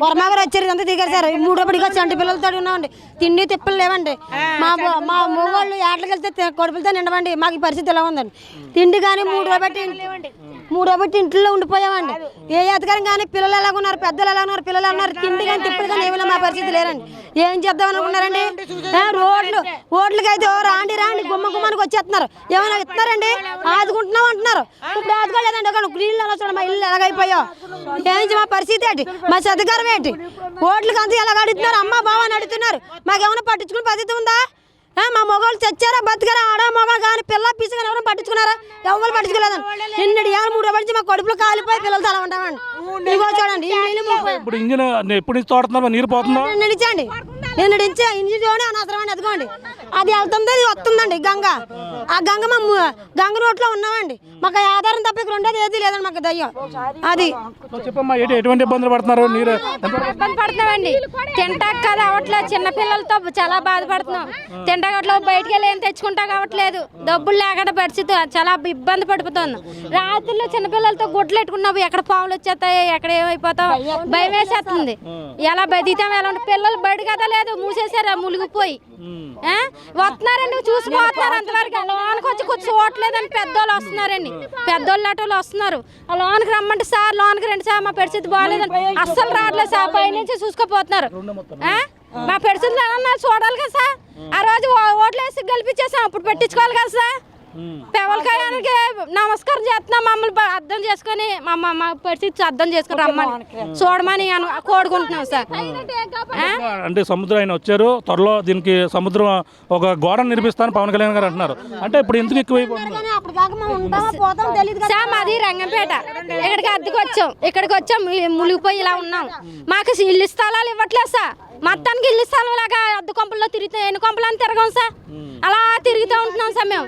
వర్మ గారు వచ్చారు ఇదంతా దిగారు సార్. 3 పడిగా చంటి పిల్లలతో ఉన్నామండి. తిండి తిప్పలు లేవండి. మా మూగోళ్ళు ఏటకి వెళ్తే కొడుపులతో నిండవండి. మాకు ఈ పరిస్థితి ఎలా ఉందండి. తిండి కానీ 3 బట్టి ఇంట్లో ఉండిపోయామండి. ఏ అధికారం కానీ పిల్లలు ఎలాగున్నారు, పెద్దలు ఎలా ఉన్నారు, పిల్లలు ఉన్నారు. తిండి కానీ తిప్పలు కానీ ఏమైనా మా పరిస్థితి లేరండి. ఏం చేద్దాం అనుకున్నారండి. ఓట్లకి అయితే రాండి గుమ్మనికి వచ్చేస్తున్నారు. ఏమైనా ఇస్తున్నారండి. ఆదుకుంటున్నాం అంటున్నారు. ఇప్పుడు ఆదుకోలేదండి. ఒక నీళ్ళు ఎలా చూడండి. మా ఇల్లు ఎలాగైపోయా. ఏంటి మా పరిస్థితి ఏంటి, మా అధికారం ఏంటి. ఓట్లకి అంతా ఎలాగ అడుగుతున్నారు. అమ్మ బావ అని అడుగుతున్నారు. మాకేమైనా పట్టించుకునే పద్ధతి ఉందా. మా మొగోళ్ళు చచ్చారా బతికారా, ఆడ మొగలు కానీ పిల్ల పీసు కానీ ఎవరైనా పట్టించుకున్నారా. ఎవరు పట్టించుకోలేదండి. 2 ఏళ్ళు 3 పడిచి మా కడుపులో కాలిపోయి పిల్లలతో అలా ఉంటామండి. ఇదిగో చూడండి. ఇప్పుడు ఇంజిన్ ఎప్పుడు నుంచి తోడుతున్నారు, నీరు పోతుందా. నిలిచండి ఇంజిన్ చూడండి అనవసరమండి. అదిగోండి అది వెళ్తుంది, అది వస్తుందండి గంగ. ఆ గంగ గంగ రోడ్లో ఉన్నామండి. మాకు ఆధారం తప్ప రెండోది ఏది లేదండి. మాకు దయ్యం అది చెప్పమ్మా. ఎటువంటి ఇబ్బందులు పడుతున్నారు. నీరు ఇబ్బంది పడుతున్నామండి. తింటాక కదా అవట్లేదు. చిన్నపిల్లలతో చాలా బాధపడుతున్నాం. తింటాకట్లో బయటికి వెళ్ళి ఏం తెచ్చుకుంటా కావట్లేదు. డబ్బులు లేకుండా పరిస్థితి చాలా ఇబ్బంది పడిపోతున్నాం. రాత్రుల్లో చిన్నపిల్లలతో గుడ్లు పెట్టుకున్నావు. ఎక్కడ పాములు వచ్చేస్తాయి, ఎక్కడ ఏమైపోతాం భయం వేసేస్తుంది. ఎలా బతితాం, ఎలా ఉంటే పిల్లలు బయట కదా లేదు మూసేసారు మునిగిపోయి. వస్తున్నారండి చూసిపోతున్నారు. అంతవరకు లోనికి వచ్చి కూర్చోవట్లేదని పెద్దోళ్ళు వస్తున్నారండి. పెద్దోళ్ళు అటోళ్ళు వస్తున్నారు. ఆ లోనికి రమ్మంటే సార్ లోనికి రండి సార్ మా పరిస్థితి బాగాలేదని అస్సలు రావట్లేదు సార్. పై నుంచి చూసుకుపోతున్నారు. మా పరిస్థితులు ఎలా ఉన్నారు చూడాలి కదా సార్. ఆ రోజు ఓట్లు వేసి గెలిపించేసాం. అప్పుడు పెట్టించుకోవాలి కదా సార్. పెవలకాయానికి నమస్కారం చేస్తున్నాం. మమ్మల్ని అర్థం చేసుకొని మా పరిస్థితి అర్థం చేసుకుని రమ్మని చూడమని కోరుకుంటున్నాం సార్. అంటే సముద్రం ఆయన వచ్చారు. త్వరలో దీనికి సముద్రం ఒక గోడ నిర్మిస్తాను పవన్ కళ్యాణ్ గారు అంటున్నారు. అంటే ఇప్పుడు ఎందుకు ఎక్కువైపోతుంది సార్. మాది రంగంపేట. ఇక్కడికి వచ్చాం మునిగిపోయి ఇలా ఉన్నాం. మాకు ఇల్లు స్థలాలు ఇవ్వట్లేదు సార్. మొత్తానికి ఇల్లు స్థలం లాగా అద్దె కొంపల్లో తిరుగుతాం. ఎన్ని కొంపలని తిరగం సార్. అలా తిరుగుతూ ఉంటున్నాం సార్ మేము.